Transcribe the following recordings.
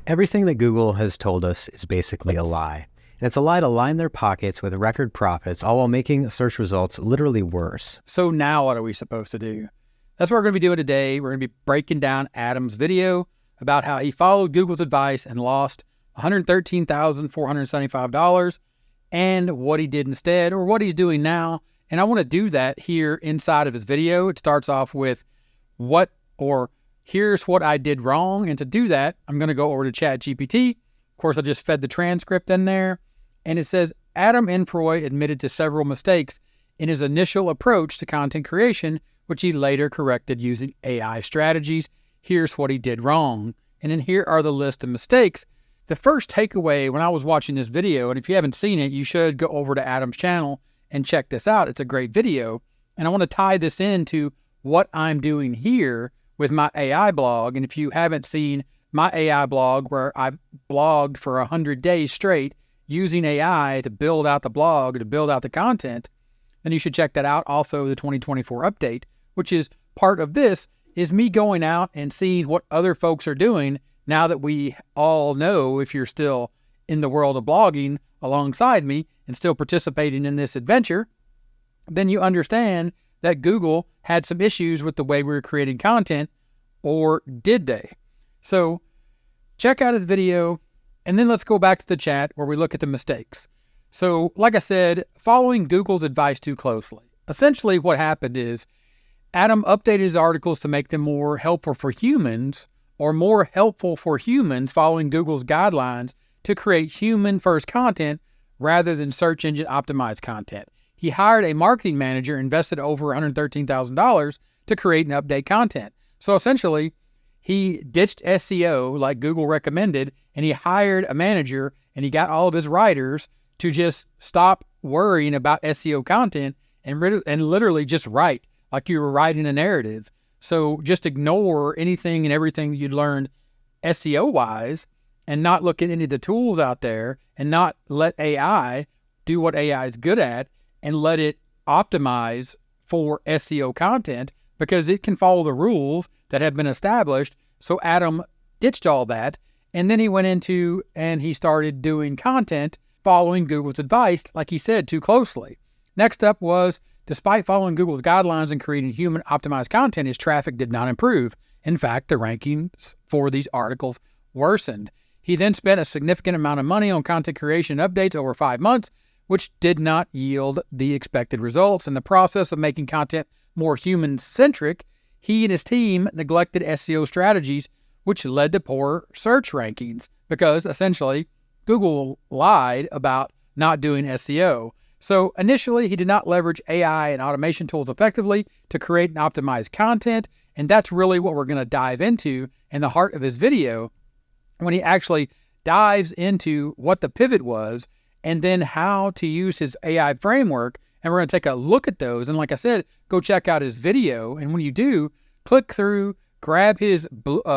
Everything that Google has told us is basically a lie. And it's a lie to line their pockets with record profits, all while making search results literally worse. So now what are we supposed to do? That's what we're going to be doing today. We're going to be breaking down Adam's video about how he followed Google's advice and lost $113,475 and what he did instead, or what he's doing now. And I want to do that here inside of his video. It starts off with here's what I did wrong. And to do that, I'm going to go over to ChatGPT. Of course, I just fed the transcript in there. And it says, Adam Enfroy admitted to several mistakes in his initial approach to content creation, which he later corrected using AI strategies. Here's what he did wrong. And then here are the list of mistakes. The first takeaway when I was watching this video, and if you haven't seen it, you should go over to Adam's channel and check this out. It's a great video. And I want to tie this into what I'm doing here with my AI blog. And if you haven't seen my AI blog, where I've blogged for 100 days straight using AI to build out the blog, to build out the content, then you should check that out. Also, the 2024 update, which is part of this, is me going out and seeing what other folks are doing now that we all know, if you're still in the world of blogging alongside me and still participating in this adventure, then you understand that Google had some issues with the way we were creating content, or did they? So check out his video, and then let's go back to the chat where we look at the mistakes. So like I said, following Google's advice too closely. Essentially what happened is Adam updated his articles to make them more helpful for humans, or more helpful for humans following Google's guidelines to create human-first content rather than search engine optimized content. He hired a marketing manager, invested over $113,000 to create and update content. So essentially, he ditched SEO like Google recommended, and he hired a manager, and he got all of his writers to just stop worrying about SEO content and literally just write like you were writing a narrative. So just ignore anything and everything you'd learned SEO-wise and not look at any of the tools out there and not let AI do what AI is good at and let it optimize for SEO content, because it can follow the rules that have been established. So Adam ditched all that, and then he went into and he started doing content following Google's advice, like he said, too closely. Next up was, despite following Google's guidelines and creating human optimized content, his traffic did not improve. In fact, the rankings for these articles worsened. He then spent a significant amount of money on content creation updates over 5 months, which did not yield the expected results. In the process of making content more human-centric, he and his team neglected SEO strategies, which led to poor search rankings, because essentially Google lied about not doing SEO. So initially, he did not leverage AI and automation tools effectively to create and optimize content, and that's really what we're going to dive into in the heart of his video, when he actually dives into what the pivot was and then how to use his AI framework. And we're going to take a look at those. And like I said, go check out his video. And when you do, click through, grab his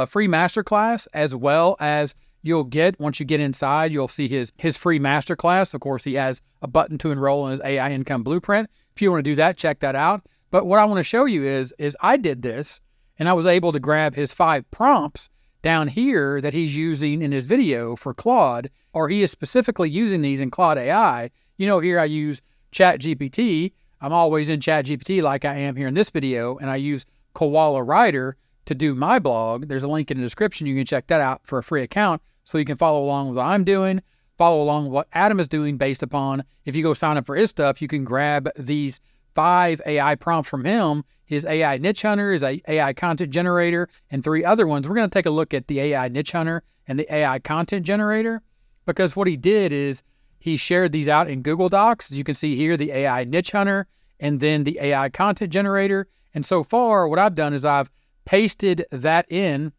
free masterclass, as well as you'll get, once you get inside, you'll see his free masterclass. Of course, he has a button to enroll in his AI income blueprint. If you want to do that, check that out. But what I want to show you is I did this, and I was able to grab his 5 prompts down here that he's using in his video for Claude, or he is specifically using these in Claude AI. You know, here I use ChatGPT. I'm always in ChatGPT like I am here in this video, and I use Koala Writer to do my blog. There's a link in the description. You can check that out for a free account so you can follow along with what I'm doing, follow along with what Adam is doing based upon, if you go sign up for his stuff, you can grab these 5 AI prompts from him, his AI niche hunter, his AI content generator, and 3 other ones. We're going to take a look at the AI niche hunter and the AI content generator, because what he did is he shared these out in Google Docs. As you can see here, the AI niche hunter and then the AI content generator. And so far, what I've done is I've pasted that in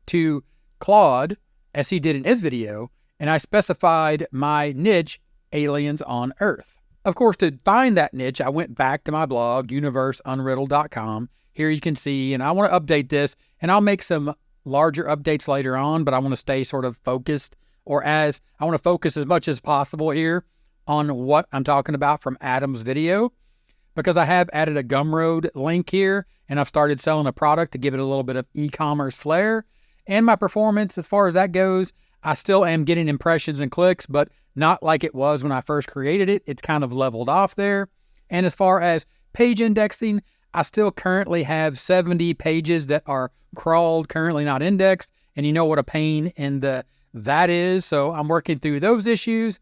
to Claude, as he did in his video, and I specified my niche, aliens on Earth. Of course, to find that niche, I went back to my blog, universeunriddled.com. Here you can see, and I want to update this, and I'll make some larger updates later on, but I want to stay sort of focused, I want to focus as much as possible here on what I'm talking about from Adam's video, because I have added a Gumroad link here, and I've started selling a product to give it a little bit of e-commerce flair. And my performance, as far as that goes, I still am getting impressions and clicks, but not like it was when I first created it. It's kind of leveled off there. And as far as page indexing, I still currently have 70 pages that are crawled, currently not indexed. And you know what a pain in that is. So I'm working through those issues,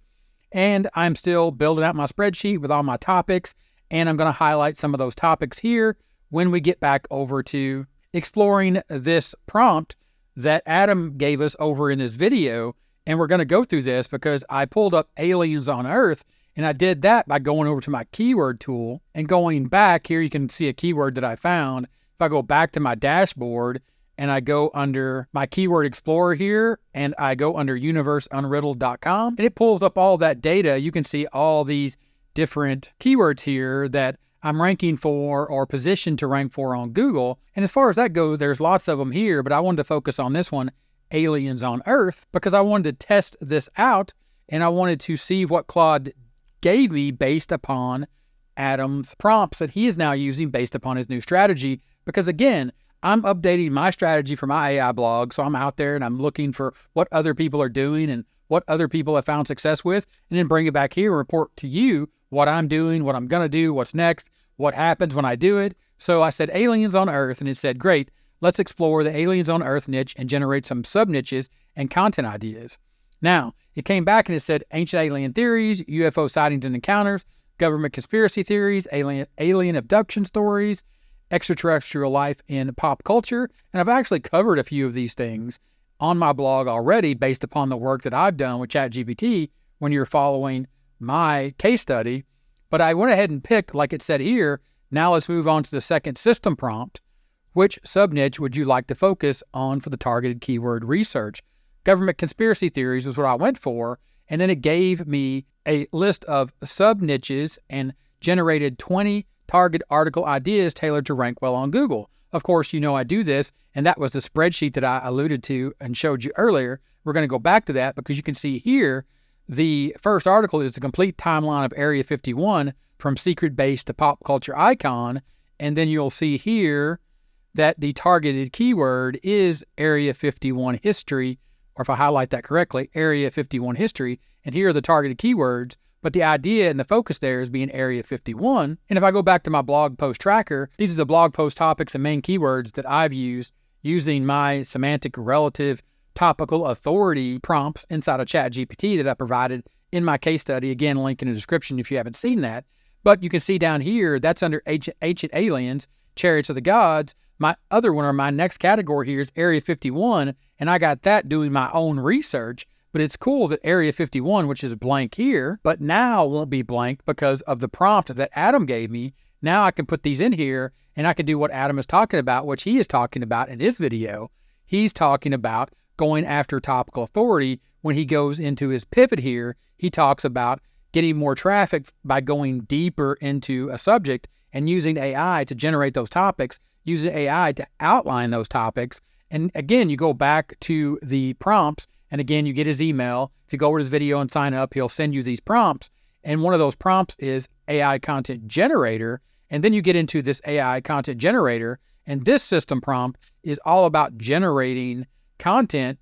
and I'm still building out my spreadsheet with all my topics. And I'm going to highlight some of those topics here when we get back over to exploring this prompt that Adam gave us over in this video. And we're going to go through this because I pulled up aliens on Earth, and I did that by going over to my keyword tool and going back here. You can see a keyword that I found. If I go back to my dashboard and I go under my keyword explorer here and I go under universeunriddled.com, and it pulls up all that data. You can see all these different keywords here that I'm ranking for or positioned to rank for on Google. And as far as that goes, there's lots of them here, but I wanted to focus on this one, aliens on Earth, because I wanted to test this out and I wanted to see what Claude gave me based upon Adam's prompts that he is now using based upon his new strategy. Because again, I'm updating my strategy for my AI blog. So I'm out there and I'm looking for what other people are doing and what other people have found success with, and then bring it back here and report to you what I'm doing, what I'm going to do, what's next, what happens when I do it. So I said aliens on Earth, and it said, great, let's explore the aliens on Earth niche and generate some sub-niches and content ideas. Now, it came back and it said ancient alien theories, UFO sightings and encounters, government conspiracy theories, alien abduction stories, extraterrestrial life in pop culture. And I've actually covered a few of these things on my blog already based upon the work that I've done with ChatGPT when you're following my case study. But I went ahead and picked, like it said here, now let's move on to the second system prompt. Which sub-niche would you like to focus on for the targeted keyword research? Government conspiracy theories was what I went for, and then it gave me a list of sub-niches and generated 20 target article ideas tailored to rank well on Google. Of course, you know I do this, and that was the spreadsheet that I alluded to and showed you earlier. We're going to go back to that because you can see here the first article is the complete timeline of Area 51 from secret base to pop culture icon, and then you'll see here that the targeted keyword is Area 51 history, or if I highlight that correctly, Area 51 history, and here are the targeted keywords, but the idea and the focus there is being Area 51. And if I go back to my blog post tracker, these are the blog post topics and main keywords that I've used using my semantic relative topical authority prompts inside of ChatGPT that I provided in my case study. Again, link in the description if you haven't seen that. But you can see down here, that's under ancient aliens, chariots of the gods. My other one, or my next category here, is Area 51, and I got that doing my own research. But it's cool that Area 51, which is blank here, but now won't be blank because of the prompt that Adam gave me. Now I can put these in here, and I can do what Adam is talking about, which he is talking about in this video. He's talking about going after topical authority. When he goes into his pivot here, he talks about getting more traffic by going deeper into a subject and using AI to generate those topics, using AI to outline those topics. And again, you go back to the prompts, and again, you get his email. If you go over his video and sign up, he'll send you these prompts. And one of those prompts is AI content generator. And then you get into this AI content generator. And this system prompt is all about generating content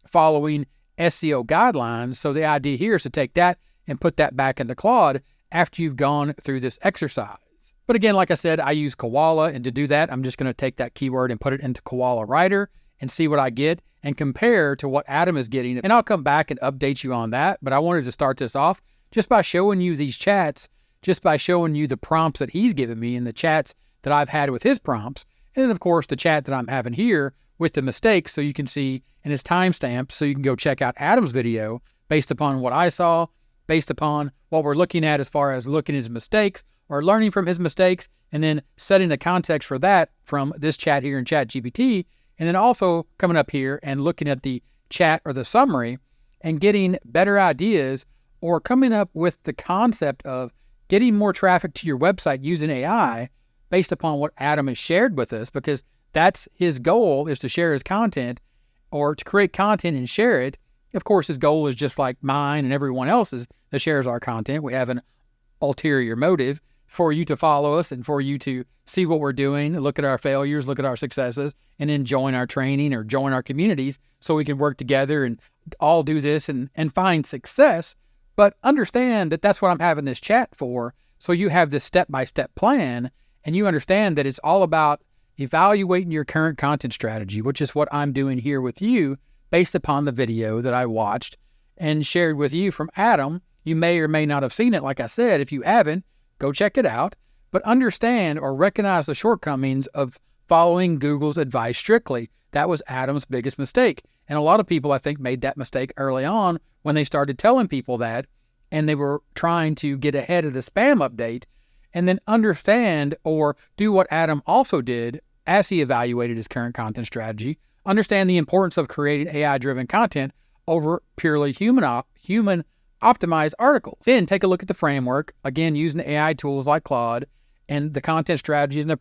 following SEO guidelines. So the idea here is to take that and put that back into Claude after you've gone through this exercise. But again, like I said, I use Koala, and to do that, I'm just going to take that keyword and put it into Koala Writer and see what I get and compare to what Adam is getting. And I'll come back and update you on that. But I wanted to start this off just by showing you these chats, just by showing you the prompts that he's given me and the chats that I've had with his prompts. And then, of course, the chat that I'm having here with the mistakes, so you can see, and it's timestamped, so you can go check out Adam's video based upon what I saw, based upon what we're looking at as far as looking at his mistakes or learning from his mistakes, and then setting the context for that from this chat here in ChatGPT, and then also coming up here and looking at the chat or the summary and getting better ideas, or coming up with the concept of getting more traffic to your website using AI based upon what Adam has shared with us, because that's his goal, is to share his content or to create content and share it. Of course, his goal is just like mine and everyone else's that shares our content. We have an ulterior motive for you to follow us and for you to see what we're doing, look at our failures, look at our successes, and then join our training or join our communities so we can work together and all do this and find success. But understand that that's what I'm having this chat for. So you have this step-by-step plan, and you understand that it's all about evaluating your current content strategy, which is what I'm doing here with you based upon the video that I watched and shared with you from Adam. You may or may not have seen it. Like I said, if you haven't, go check it out. But understand or recognize the shortcomings of following Google's advice strictly. That was Adam's biggest mistake. And a lot of people, I think, made that mistake early on when they started telling people that, and they were trying to get ahead of the spam update. And then understand or do what Adam also did as he evaluated his current content strategy. Understand the importance of creating AI-driven content over purely human optimized articles. Then take a look at the framework, again, using the AI tools like Claude and the content strategies and the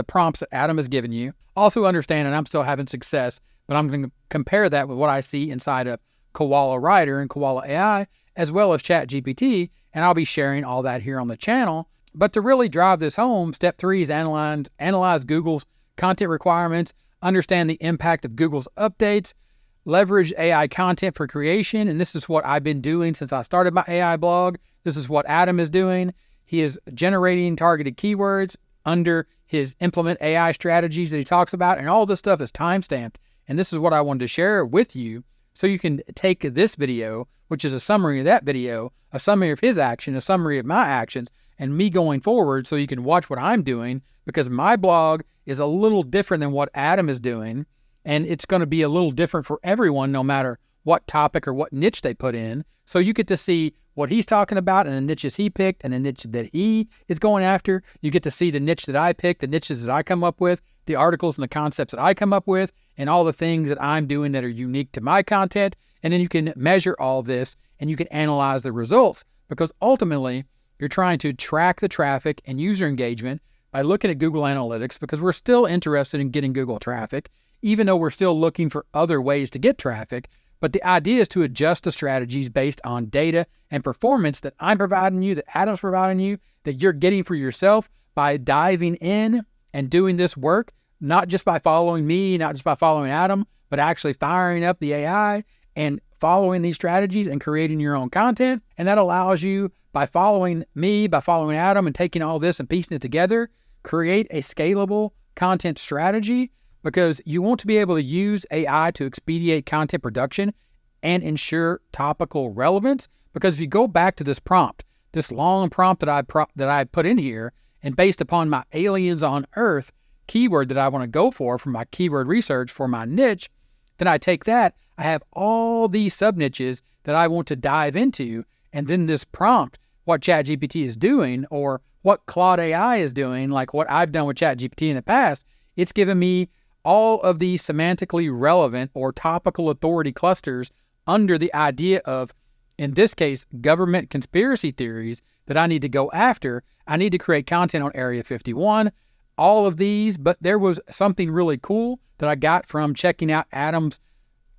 prompts that Adam has given you. Also understand, and I'm still having success, but I'm going to compare that with what I see inside of Koala Writer and Koala AI, as well as ChatGPT, and I'll be sharing all that here on the channel. But to really drive this home, step 3 is analyze Google's content requirements, understand the impact of Google's updates, leverage AI content for creation, and this is what I've been doing since I started my AI blog. This is what Adam is doing. He is generating targeted keywords under his implement AI strategies that he talks about, and all this stuff is time-stamped. And this is what I wanted to share with you so you can take this video, which is a summary of that video, a summary of his action, a summary of my actions, and me going forward so you can watch what I'm doing, because my blog is a little different than what Adam is doing, and it's going to be a little different for everyone no matter what topic or what niche they put in. So you get to see what he's talking about and the niches he picked and the niche that he is going after. You get to see the niche that I picked, the niches that I come up with, the articles and the concepts that I come up with, and all the things that I'm doing that are unique to my content. And then you can measure all this and you can analyze the results, because ultimately you're trying to track the traffic and user engagement by looking at Google Analytics, because we're still interested in getting Google traffic, even though we're still looking for other ways to get traffic. But the idea is to adjust the strategies based on data and performance that I'm providing you, that Adam's providing you, that you're getting for yourself by diving in and doing this work, not just by following me, not just by following Adam, but actually firing up the AI and following these strategies and creating your own content. And that allows you, by following me, by following Adam and taking all this and piecing it together, create a scalable content strategy, because you want to be able to use AI to expedite content production and ensure topical relevance. Because if you go back to this prompt, this long prompt that I put in here, and based upon my aliens on Earth keyword that I want to go for my keyword research for my niche, then I take that, I have all these sub niches that I want to dive into, and then this prompt, what ChatGPT is doing or what Claude AI is doing, like what I've done with ChatGPT in the past, it's given me all of these semantically relevant or topical authority clusters under the idea of, in this case, government conspiracy theories that I need to go after. I need to create content on Area 51, all of these. But there was something really cool that I got from checking out Adam's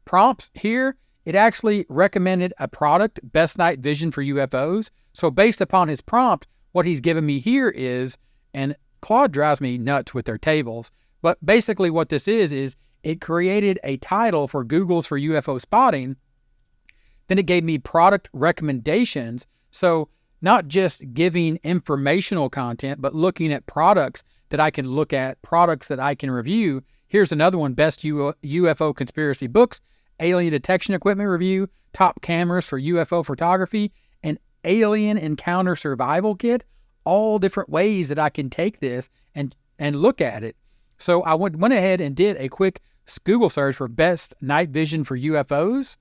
prompts here. It actually recommended a product, Best Night Vision for UFOs. So based upon his prompt, what he's given me here is, and Claude drives me nuts with their tables, but basically what this is it created a title for Google's for UFO spotting. Then it gave me product recommendations. So not just giving informational content, but looking at products that I can look at, products that I can review. Here's another one, Best UFO Conspiracy Books, Alien Detection Equipment Review, Top Cameras for UFO Photography, and Alien Encounter Survival Kit. All different ways that I can take this and look at it. So I went ahead and did a quick Google search for Best Night Vision for UFOs,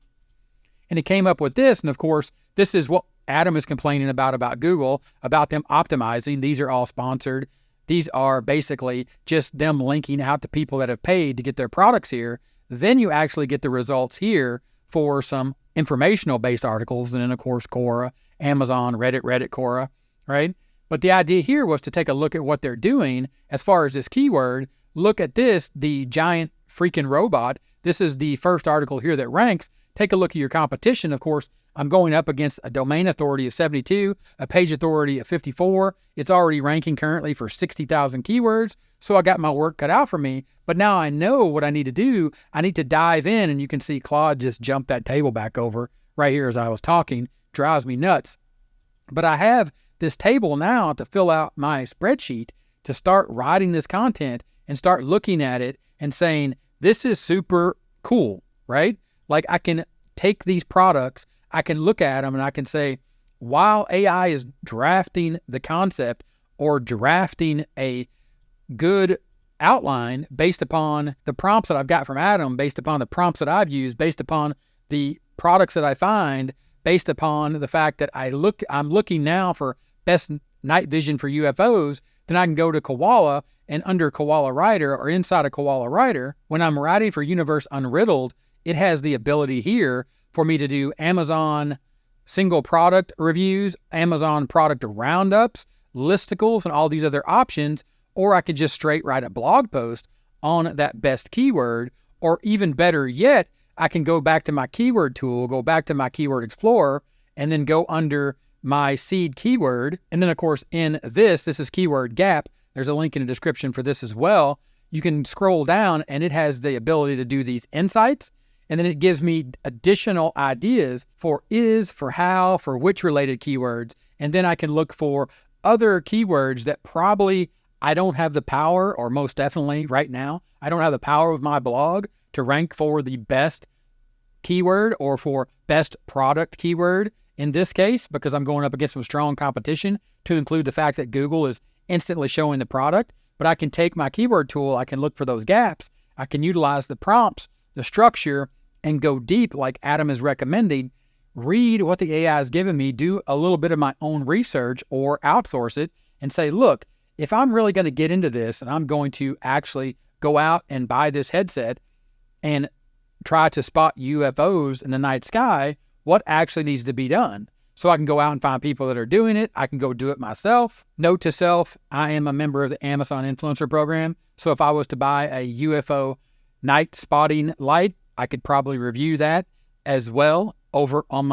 and it came up with this. And of course, this is what Adam is complaining about Google, about them optimizing. These are all sponsored. These are basically just them linking out to people that have paid to get their products here. Then you actually get the results here for some informational-based articles, and then of course Quora, Amazon, Reddit, Quora, right? But the idea here was to take a look at what they're doing as far as this keyword. Look at this, the giant freaking robot. This is the first article here that ranks. Take a look at your competition. Of course, I'm going up against a domain authority of 72, a page authority of 54. It's already ranking currently for 60,000 keywords. So I got my work cut out for me. But now I know what I need to do. I need to dive in, and you can see Claude just jumped that table back over right here as I was talking. Drives me nuts. But I have this table now to fill out my spreadsheet to start writing this content and start looking at it and saying, this is super cool, right? Like I can take these products, I can look at them and I can say, while AI is drafting the concept or drafting a good outline based upon the prompts that I've got from Adam, based upon the prompts that I've used, based upon the products that I find, based upon the fact that I'm looking now for best night vision for UFOs, then I can go to Koala, and under Koala Writer or inside of Koala Writer, when I'm writing for Universe Unriddled, it has the ability here for me to do Amazon single product reviews, Amazon product roundups, listicles, and all these other options, or I could just straight write a blog post on that best keyword, or even better yet, I can go back to my keyword tool, go back to my keyword explorer, and then go under my seed keyword. And then of course in this is keyword gap. There's a link in the description for this as well. You can scroll down and it has the ability to do these insights. And then it gives me additional ideas for is, for how, for which related keywords. And then I can look for other keywords that probably I don't have the power, or most definitely right now, I don't have the power of my blog to rank for the best keyword or for best product keyword in this case, because I'm going up against some strong competition, to include the fact that Google is instantly showing the product. But I can take my keyword tool, I can look for those gaps, I can utilize the prompts, the structure, and go deep like Adam is recommending, read what the AI has given me, do a little bit of my own research or outsource it and say, look, if I'm really going to get into this and I'm going to actually go out and buy this headset and try to spot UFOs in the night sky, what actually needs to be done? So I can go out and find people that are doing it. I can go do it myself. Note to self, I am a member of the Amazon Influencer Program. So if I was to buy a UFO night spotting light, I could probably review that as well over on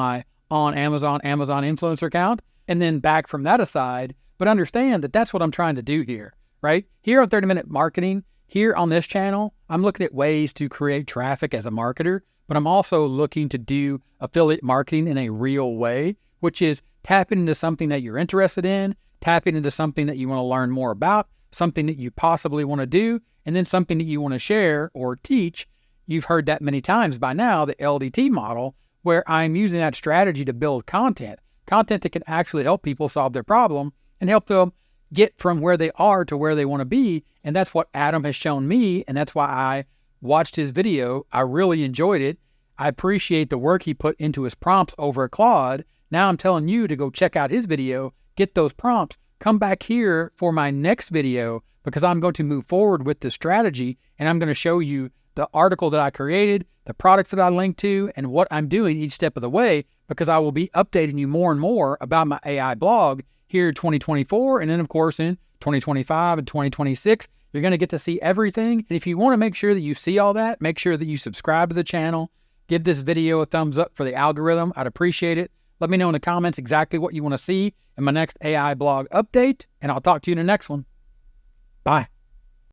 Amazon Influencer account. And then back from that aside, but understand that that's what I'm trying to do here, right? Here on 30-Minute Marketing, here on this channel, I'm looking at ways to create traffic as a marketer, but I'm also looking to do affiliate marketing in a real way, which is tapping into something that you're interested in, tapping into something that you want to learn more about, something that you possibly want to do, and then something that you want to share or teach. You've heard that many times by now, the LDT model, where I'm using that strategy to build content that can actually help people solve their problem and help them get from where they are to where they want to be. And that's what Adam has shown me. And that's why I watched his video. I really enjoyed it. I appreciate the work he put into his prompts over at Claude. Now I'm telling you to go check out his video, get those prompts, come back here for my next video, because I'm going to move forward with the strategy and I'm going to show you the article that I created, the products that I linked to, and what I'm doing each step of the way, because I will be updating you more and more about my AI blog here in 2024. And then of course in 2025 and 2026, you're going to get to see everything. And if you want to make sure that you see all that, make sure that you subscribe to the channel, give this video a thumbs up for the algorithm. I'd appreciate it. Let me know in the comments exactly what you want to see in my next AI blog update, and I'll talk to you in the next one. Bye.